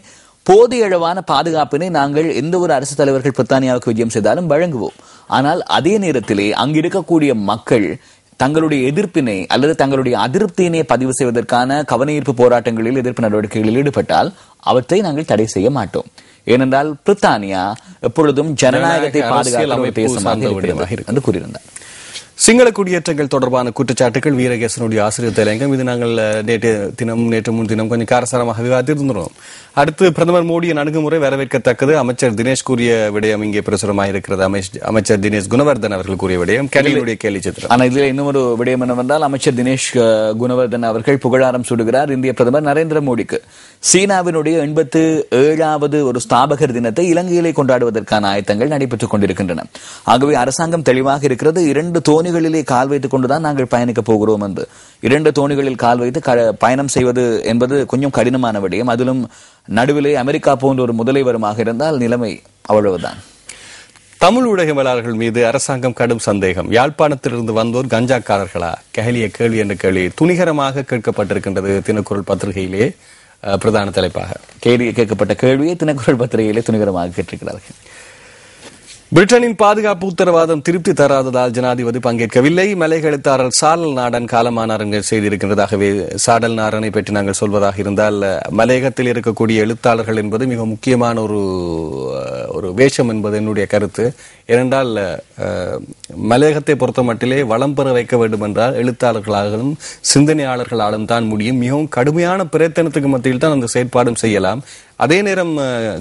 போதிய அளவான பாதுகாப்பினை நாங்கள் எந்த ஒரு அரசு தலைவர்கள் பிரித்தானியாவுக்கு விஜயம் செய்தாலும் வழங்குவோம். ஆனால் அதே நேரத்திலே அங்கு இருக்கக்கூடிய மக்கள் தங்களுடைய எதிர்ப்பினை அல்லது தங்களுடைய அதிருப்தியினை பதிவு செய்வதற்கான கவனஈர்ப்பு போராட்டங்களில் எதிர்ப்பு நடவடிக்கைகளில் ஈடுபட்டால் அவற்றை நாங்கள் தடை செய்ய மாட்டோம். ஏனென்றால் பிரித்தானியா எப்பொழுதும் ஜனநாயகத்தை பாதுகாக்கும் தேசமாக இருக்கிறது என்று கூறியிருந்தார். சிங்கள குடியேற்றங்கள் தொடர்பான குற்றச்சாட்டுகள் வீரகேசனுடைய ஆசிரியர் தலையங்கம். இது நாங்கள் நேற்று முன்தினம் கொஞ்சம் காரசாரமாக விவாதித்திருந்தோம். அடுத்து பிரதமர் மோடியின் அணுகுமுறை வரவேற்கத்தக்கது. அமைச்சர் தினேஷ் கூறிய விடயம் இங்கே பிரசுரமாக இருக்கிறது. அமைச்சர் தினேஷ் குணவர்தன் அவர்கள் கூறிய விடயம் கேள்வியுடைய கேள்வி சித்திரம். ஆனால் இதில் இன்னொரு விடயம் என்னவென்றால், அமைச்சர் தினேஷ் குணவர்தன் அவர்கள் புகழாரம் சூடுகிறார் இந்திய பிரதமர் நரேந்திர மோடிக்கு. சீனாவினுடைய 87வது ஒரு ஸ்தாபகர் தினத்தை இலங்கையிலே கொண்டாடுவதற்கான ஆயத்தங்கள் நடைபெற்றுக் கொண்டிருக்கின்றன. ஆகவே அரசாங்கம் தெளிவாக இருக்கிறது. 2 தோணிகளிலே கால் வைத்துக் கொண்டுதான் நாங்கள் பயணிக்கப் போகிறோம் என்று. 2 தோணிகளில் கால் வைத்து பயணம் செய்வது என்பது கொஞ்சம் கடினமான விடயம். அதிலும் நடுவிலே அமெரிக்கா போன்ற ஒரு முதலைவருமாக இருந்தால் நிலைமை அவ்வளவுதான். தமிழ் ஊடகவியலாளர்கள் மீது அரசாங்கம் கடும் சந்தேகம். யாழ்ப்பாணத்திலிருந்து வந்தோர் கஞ்சாக்காரர்களா? கேள்வி என்ற கேள்வி துணிகரமாக கேட்கப்பட்டிருக்கின்றது. தினக்குரல் பத்திரிகையிலே பிரதான தலைப்பாக கேட்கப்பட்ட கேள்வியை தினக்குரல் பத்திரிகையிலே துணிகரமாக கேட்டிருக்கிறார்கள். பிரிட்டனின் பாதுகாப்பு உத்தரவாதம் திருப்தி தராததால் ஜனாதிபதி பங்கேற்கவில்லை. மலையக எழுத்தாளர் சாடல் நாடன் காலமானார் என்று செய்திருக்கின்றதாகவே சாடல் நாடனை பற்றி நாங்கள் சொல்வதாக இருந்தால், மலையகத்தில் இருக்கக்கூடிய எழுத்தாளர்கள் என்பது மிக முக்கியமான ஒரு வேஷம் என்பது என்னுடைய கருத்து. ஏனென்றால் மலையகத்தை பொறுத்த மட்டிலே வளம் பெற வைக்க வேண்டும் என்றால் எழுத்தாளர்களாலும் சிந்தனையாளர்களாலும் தான் முடியும். மிகவும் கடுமையான பிரயத்தனத்துக்கு மத்தியில் தான் அந்த செயற்பாடும் செய்யலாம். அதே நேரம்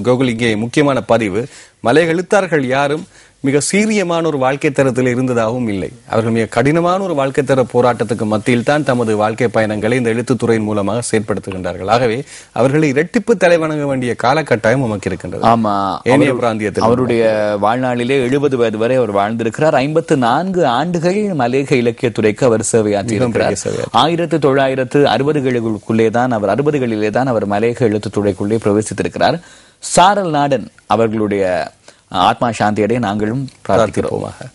கோகுல், இங்கே முக்கியமான பதிவு, மலையக எழுத்தாளர்கள் யாரும் மிக சீரியமான ஒரு வாழ்க்கை தரத்தில் இருந்ததாகவும் இல்லை. அவர்கள் மிக கடினமான ஒரு வாழ்க்கை தர போராட்டத்துக்கு மத்தியில் தான் தமது வாழ்க்கை பயணங்களை இந்த எழுத்துத்துறையின் மூலமாக செயற்படுத்துகின்றார்கள். ஆகவே அவர்களை இரட்டிப்பு தலைவணங்க வேண்டிய காலகட்டாயம் நமக்கு இருக்கின்றது. ஆமா, ஏனைய பிராந்தியத்தில் அவருடைய வாழ்நாளிலே 70 வயது வரை அவர் வாழ்ந்திருக்கிறார். 54 ஆண்டுகள் மலையக இலக்கியத்துறைக்கு அவர் சேவையாற்றியிருக்கிறார். 1960களுக்குள்ளே தான் அவர் 60களிலே தான் அவர் மலையக எழுத்துத்துறைக்குள்ளே பிரவேசித்திருக்கிறார். சாடல் நாடன் அவர்களுடைய ஆத்மா சாந்தியடைய நாங்களும் பிரார்த்திக்கிறோமாக.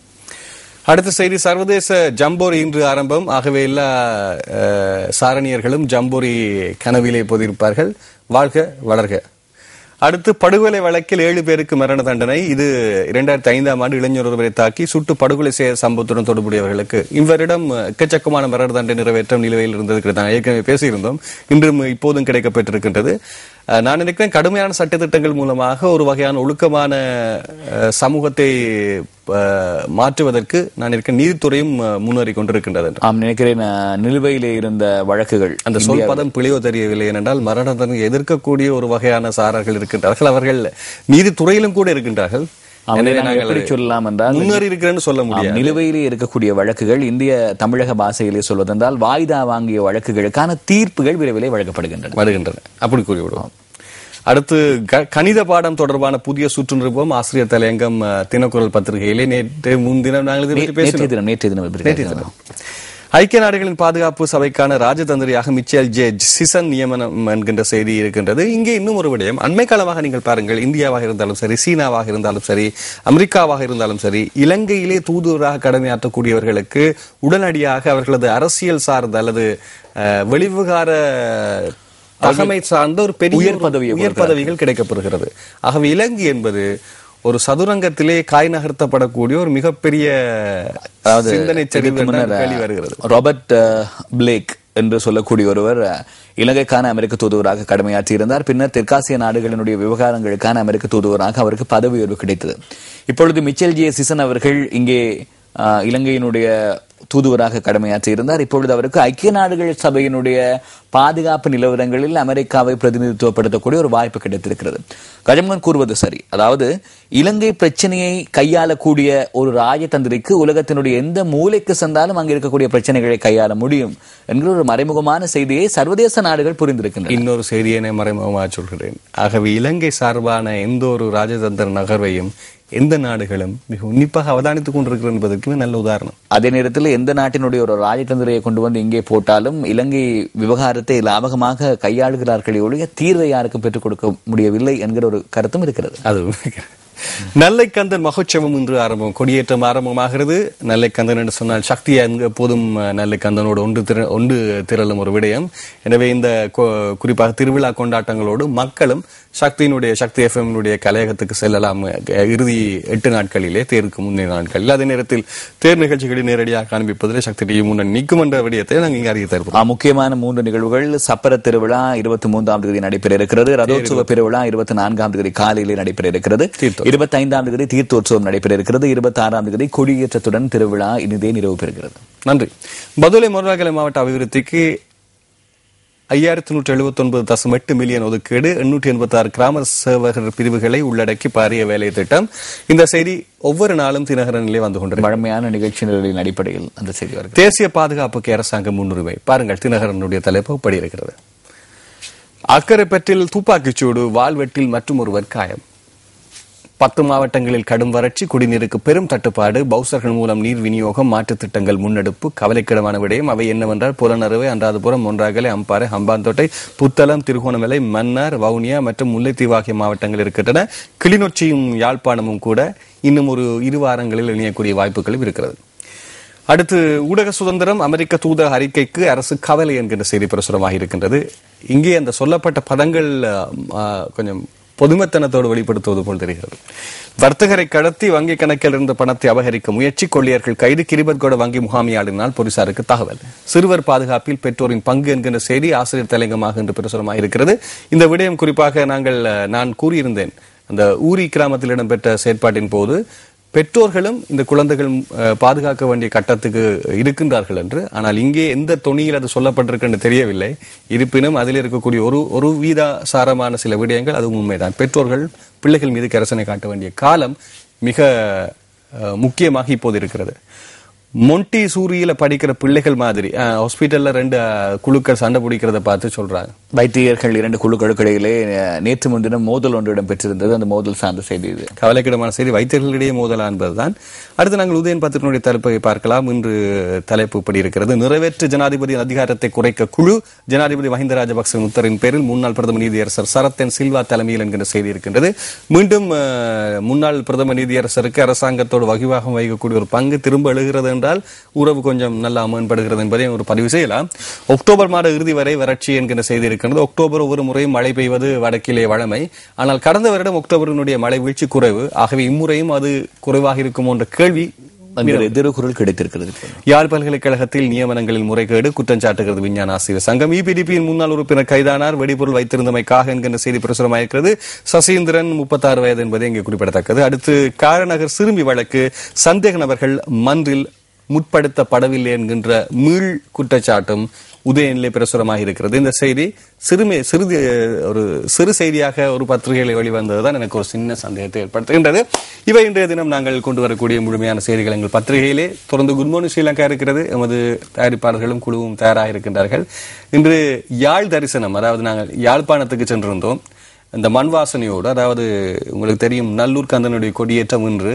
அடுத்த செய்தி, சர்வதேச ஜம்போரி இன்று ஆரம்பம். ஆகவே எல்லா சாரணியர்களும் ஜம்போரி கனவிலே போதிருப்பார்கள். வாழ்க வளர்க. அடுத்து, படுகொலை வழக்கில் 7 பேருக்கு மரண தண்டனை. இது 2005ஆம் ஆண்டு இளைஞர் ஒருவரை தாக்கி சுட்டு படுகொலை செய்ய சம்பவத்துடன் தொடர்புடையவர்களுக்கு இவ்வரிடம் எக்கச்சக்கமான மரண தண்டனை நிறைவேற்றம் நிலுவையில் இருந்தது. நான் ஏற்கனவே பேசியிருந்தோம். இன்றும் இப்போதும் கிடைக்கப்பட்டிருக்கின்றது. நான் நினைக்கிறேன், கடுமையான சட்டத்திட்டங்கள் மூலமாக ஒரு வகையான ஒழுக்கமான சமூகத்தை மாற்றுவதற்கு நான் இருக்க நீதித்துறையும் முன்னேறி கொண்டிருக்கின்றது. நினைக்கிறேன் நிலுவையிலே இருந்த வழக்குகள், அந்த சொல் பதம் பிழையோ தெரியவில்லை. ஏனென்றால் மரண தண்டனை எதிர்க்கக்கூடிய ஒரு வகையான சாரர்கள் இருக்கின்றார்கள். அவர்கள் நீதித்துறையிலும் கூட இருக்கின்றார்கள். சொல்லலாம் என்றால் முன்னேறி இருக்கிறேன்னு சொல்ல முடியும். நிலுவையிலே இருக்கக்கூடிய வழக்குகள், இந்திய தமிழக பாஷையிலே சொல்வதென்றால் வாய்தா வாங்கிய வழக்குகளுக்கான தீர்ப்புகள் விரைவிலே வருகின்றன. அப்படி கூறிவிடுவோம். அடுத்து, கணித பாடம் தொடர்பான புதிய சுற்று நிருபம். ஆசிரியர் தலையங்கம் தினக்குரல் பத்திரிகையிலே நேற்று முன்தினம் ஐக்கிய நாடுகளின் பாதுகாப்பு சபைக்கான ராஜதந்திரியாக மிச்சேல் ஜே சிசன் நியமனம் என்கின்ற செய்தி இருக்கின்றது. இங்கே இன்னும் ஒரு விடயம். அண்மை காலமாக நீங்கள் பாருங்கள், இந்தியாவாக இருந்தாலும் சரி, சீனாவாக இருந்தாலும் சரி, அமெரிக்காவாக இருந்தாலும் சரி, இலங்கையிலே தூதுவராக கடமையாற்றக்கூடியவர்களுக்கு உடனடியாக அவர்களது அரசியல் சார்ந்த அல்லது வெளிவிவகார தகமை சார்ந்த ஒரு பெரிய உயர் பதவிகள் கிடைக்கப்பெறுகிறது. ஆகவே இலங்கை என்பது ஒரு சதுரங்கத்திலே காய் நகர்த்தப்படக்கூடிய ஒரு மிகப்பெரிய சிந்தனை செறிவு வருகிறது. ராபர்ட் பிளேக் என்று சொல்லக்கூடிய ஒருவர் இலங்கைக்கான அமெரிக்க தூதுவராக கடமையாற்றி இருந்தார். பின்னர் தெற்காசிய நாடுகளினுடைய விவகாரங்களுக்கான அமெரிக்க தூதுவராக அவருக்கு பதவி உயர்வு கிடைத்தது. இப்பொழுது மிச்சேல் ஜே சிசன் அவர்கள் இங்கே இலங்கையினுடைய தூதுவராக கடமையாற்றி இருந்தார். இப்பொழுது அவருக்கு ஐக்கிய நாடுகள் சபையினுடைய பாதுகாப்பு நிலவரங்களில் அமெரிக்காவை பிரதிநிதித்துவப்படுத்தக்கூடிய ஒரு வாய்ப்பு கிடைத்திருக்கிறது. கஜமன் கூறுவது சரி. அதாவது இலங்கை பிரச்சனையை கையாளக்கூடிய ஒரு ராஜதந்திரிக்கு உலகத்தினுடைய எந்த மூலைக்கு சென்றாலும் அங்கு இருக்கக்கூடிய பிரச்சனைகளை கையாள முடியும் என்கிற ஒரு மறைமுகமான செய்தியை சர்வதேச நாடுகள் புரிந்திருக்கின்றன. இன்னொரு செய்தியை மறைமுகமாக சொல்கிறேன். ஆகவே இலங்கை சார்பான எந்த ஒரு ராஜதந்திர நகர்வையும் எந்த நாடுகளும் மிக உன்னிப்பாக அவதானித்துக் கொண்டிருக்கிறது என்பதற்கு நல்ல உதாரணம். அதே நேரத்தில் எந்த நாட்டினுடைய ஒரு ராஜதந்திரையை கொண்டு வந்து இங்கே போட்டாலும் இலங்கை விவகாரத்தை லாபகமாக கையாளுகிறார்களே ஒழிய தீர்வை யாருக்கும் பெற்றுக் கொடுக்க முடியவில்லை என்கிற ஒரு கருத்தும் இருக்கிறது. அது நல்லைக்கந்தன் மகோற்சவம் இன்று ஆரம்பம், கொடியேற்றம் ஆரம்பமாகிறது. நல்லைக்கந்தன் என்று சொன்னால் சக்தி எப்போதும் நல்லைக்கந்தனோடு ஒன்று திரளும் ஒரு விடயம். எனவே இந்த குறிப்பாக திருவிழா கொண்டாட்டங்களோடு மக்களும் சக்தி எஃப்எம்னுடைய கலையகத்துக்கு செல்லலாம். இறுதி 8 நாட்களிலே, தேருக்கு முந்தைய நாட்களில். அதே நேரத்தில் தேர் நிகழ்ச்சிகளை நேரடியாக காண்பிப்பதில் சக்தி டிவி முன்னணி நிற்கும் என்ற விடயத்தை நாங்கள் இங்கே அறிய தருவோம். முக்கியமான 3 நிகழ்வுகள்: சப்பர திருவிழா 23ஆம் தேதி நடைபெற இருக்கிறது, ரதோற்சவ பெருவிழா 24ஆம் தேதி காலையிலே நடைபெற இருக்கிறது, 25ஆம் தேதி தீர்த்தோற்சவம் நடைபெற இருக்கிறது, 26ஆம் தேதி கொடியேற்றத்துடன் திருவிழா இனிதே நிறைவு பெறுகிறது. நன்றி. பதுளை மொனராகலை மாவட்ட அபிவிருத்திக்கு 5179.8 மில்லியன் ஒதுக்கீடு, 886 கிராம சேவகர் பிரிவுகளை உள்ளடக்கி பாரிய வேலை திட்டம். இந்த செய்தி ஒவ்வொரு நாளும் தினகரனிலே வந்து கொண்டிருக்கிறது. வழமையான நிகழ்ச்சி நிரலின் அடிப்படையில் அந்த செய்தி வருகிறது. தேசிய பாதுகாப்புக்கு அரசாங்கம் முன்னுரிமை. பாருங்கள், தினகரனுடைய தலைப்பு படி இருக்கிறது. அக்கரைப்பற்றில் துப்பாக்கிச்சூடு, வாள்வெட்டில் மற்றும் ஒருவர் காயம். 10 மாவட்டங்களில் கடும் வறட்சி, குடிநீருக்கு பெரும் தட்டுப்பாடு, பவுசர்கள் மூலம் நீர் விநியோகம், மாற்றுத் திட்டங்கள் முன்னெடுப்பு. கவலைக்கிடமான விடயம். அவை என்னவென்றால் புலனறுவை, அன்றாதபுரம், மொன்றாகலை, அம்பாறை, ஹம்பாந்தோட்டை, புத்தளம், திருகோணமலை, மன்னார், வவுனியா மற்றும் முல்லைத்தீவு ஆகிய மாவட்டங்கள் இருக்கின்றன. கிளிநொச்சியும் யாழ்ப்பாணமும் கூட இன்னும் ஒரு 2 வாரங்களில் இணையக்கூடிய வாய்ப்புகளும் இருக்கிறது. அடுத்து, ஊடக சுதந்திரம், அமெரிக்க தூதர அறிக்கைக்கு அரசு கவலை என்கின்ற செய்தி பிரசுரமாக இருக்கின்றது. இங்கே அந்த சொல்லப்பட்ட பதங்கள் கொஞ்சம் பொதுமத்தனத்தோடு வெளிப்படுத்துவது போல் தெரிகிறது. வர்த்தகரை கடத்தி வங்கி கணக்கில் இருந்த பணத்தை அபகரிக்க முயற்சி, கொள்ளையர்கள் கைது, கிரிபத்கோட வங்கி முகாமியாடினால் போலீசாருக்கு தகவல். சிறுவர் பாதுகாப்பில் பெற்றோரின் பங்கு என்கின்ற செய்தி ஆசிரியர் தலையங்கமாக என்று பிரசுரமாக இருக்கிறது. இந்த விடயம் குறிப்பாக நான் கூறியிருந்தேன், அந்த ஊரி கிராமத்தில் இடம்பெற்ற செயற்பாட்டின் போது பெற்றோர்களும் இந்த குழந்தைகள் பாதுகாக்க வேண்டிய கட்டத்துக்கு இருக்கின்றார்கள் என்று. ஆனால் இங்கே எந்த தொனியில் அது சொல்லப்பட்டிருக்கு தெரியவில்லை. இருப்பினும் அதில் இருக்கக்கூடிய ஒரு வீதாசாரமான சில விடயங்கள் அதுவும் உண்மைதான். பெற்றோர்கள் பிள்ளைகள் மீது கரிசனை காட்ட வேண்டிய காலம் மிக முக்கியமாக இப்போது இருக்கிறது. மொண்டி சூரியில படிக்கிற பிள்ளைகள் மாதிரி ஹாஸ்பிட்டல்ல 2 குழுக்கள் சண்டை பிடிக்கிறத பார்த்து சொல்றாங்க. வைத்தியர்கள் 2 குழுக்களுக்கு இடையிலே நேற்று முன்தினம் மோதல் ஒன்று இடம்பெற்றிருந்தது. அந்த மோதல் சார்ந்த செய்தி இது. கவலைக்கிடமான செய்தி. வைத்தியர்களிடையே மோதலா என்பதுதான். அடுத்து நாங்கள் உதயன் பத்திரிகையுடைய தலைப்பை பார்க்கலாம். இன்று தலைப்பு இப்படி இருக்கிறது: நிறைவேற்று ஜனாதிபதியின் அதிகாரத்தை குறைக்க குழு. ஜனாதிபதி மஹிந்த ராஜபக்சவின் உத்தரவின் பேரில் முன்னாள் பிரதம நீதியரசர் சரத்தன் சில்வா தலைமையில் என்கிற செய்தி இருக்கின்றது. மீண்டும் முன்னாள் பிரதம நீதியரசருக்கு அரசாங்கத்தோடு வகிவாகம் வகிக்கக்கூடிய ஒரு பங்கு திரும்ப எழுகிறது. உறவு கொஞ்சம் நல்லா மேம்படுகிறது என்பதை ஒரு பதிவு செய்யலாம். அக்டோபர் மாத இறுதி வரை வறட்சி என்கிற செய்தி இருக்கிறது. அக்டோபர் ஒவ்வொரு முறையும் மழை பெய்வது வடக்கிலே வழமை. ஆனால் கடந்த வருடம் அக்டோபரினுடைய மழை வீழ்ச்சி குறைவு. ஆகவே இம்முறையும் அது குறைவாக இருக்குமோ என்ற கேள்வி எதிர்குரல் கிடைத்திருக்கிறது. யாழ் பல்கலைக்கழகத்தில் நியமனங்களில் முறைகேடு குற்றஞ்சாட்டுகிறது விஞ்ஞான ஆசிரியர் சங்கம். இபிடிபியின் முன்னாள் உறுப்பினர் கைதானார், வெடிபொருள் வைத்திருந்தமைக்காக என்கின்ற செய்தி பிரசுரமாயிருக்கிறது. சசீந்திரன் 36 வயது என்பதை இங்கே குறிப்பிடத்தக்கது. அடுத்து, காரநகர் சிறுமி வழக்கு, சந்தேக நபர்கள் மன்றில் முற்படுத்தப்படவில்லை என்கின்ற மீள் குற்றச்சாட்டும் உதயநிலை பிரசுரமாக இருக்கிறது. இந்த செய்தி ஒரு சிறு செய்தியாக ஒரு பத்திரிகையில் வெளிவந்ததுதான் எனக்கு ஒரு சின்ன சந்தேகத்தை ஏற்படுத்துகின்றது. இவை இன்றைய தினம் நாங்கள் கொண்டு வரக்கூடிய முழுமையான செய்திகள் எங்கள் பத்திரிகையிலே. தொடர்ந்து குட் மார்னிங் ஸ்ரீலங்கா இருக்கிறது. எமது தயாரிப்பாளர்களும் குழுவும் தயாராக இருக்கின்றார்கள். இன்று யாழ் தரிசனம், அதாவது நாங்கள் யாழ்ப்பாணத்துக்கு சென்றிருந்தோம். இந்த மண் வாசனையோடு, அதாவது உங்களுக்கு தெரியும் நல்லூர் கந்தனுடைய கொடியேற்றம் இன்று.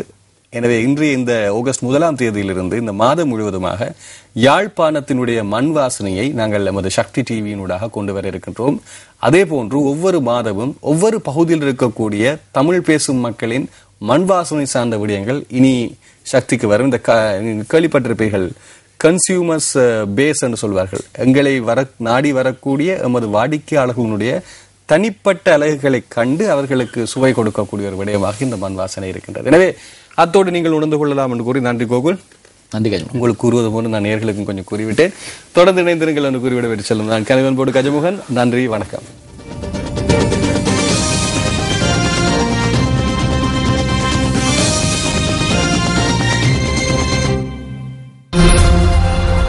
எனவே இன்றைய இந்த ஆகஸ்ட் 1ஆம் தேதியிலிருந்து இந்த மாதம் முழுவதுமாக யாழ்ப்பாணத்தினுடைய மண் வாசனையை நாங்கள் நமது சக்தி டிவியினூடாக கொண்டு வர இருக்கின்றோம். அதே போன்று ஒவ்வொரு மாதமும் ஒவ்வொரு பகுதியில் இருக்கக்கூடிய தமிழ் பேசும் மக்களின் மண் வாசனை சார்ந்த விடயங்கள் இனி சக்திக்கு வரும். இந்த கேள்விப்பட்டிருப்பீர்கள், கன்சியூமர்ஸ் பேஸ் என்று சொல்வார்கள். எங்களை நாடி வரக்கூடிய எமது வாடிக்கையாளர்களுடைய தனிப்பட்ட அழகுகளை கண்டு அவர்களுக்கு சுவை கொடுக்கக்கூடிய ஒரு விடயமாக இந்த மண் வாசனை இருக்கின்றது. எனவே அத்தோடு நீங்கள் உணர்ந்து கொள்ளலாம் என்று கூறி நன்றி கோகுல். நன்றி. உங்களுக்கு கூறுவது போன்று நான் நேர்களுக்கும் கொஞ்சம் கூறிவிட்டேன். தொடர்ந்து இணைந்திருங்கள் என்று கூறிவிட செல்லும். நான் கனிவன்போடு கஜமுகன். நன்றி, வணக்கம்.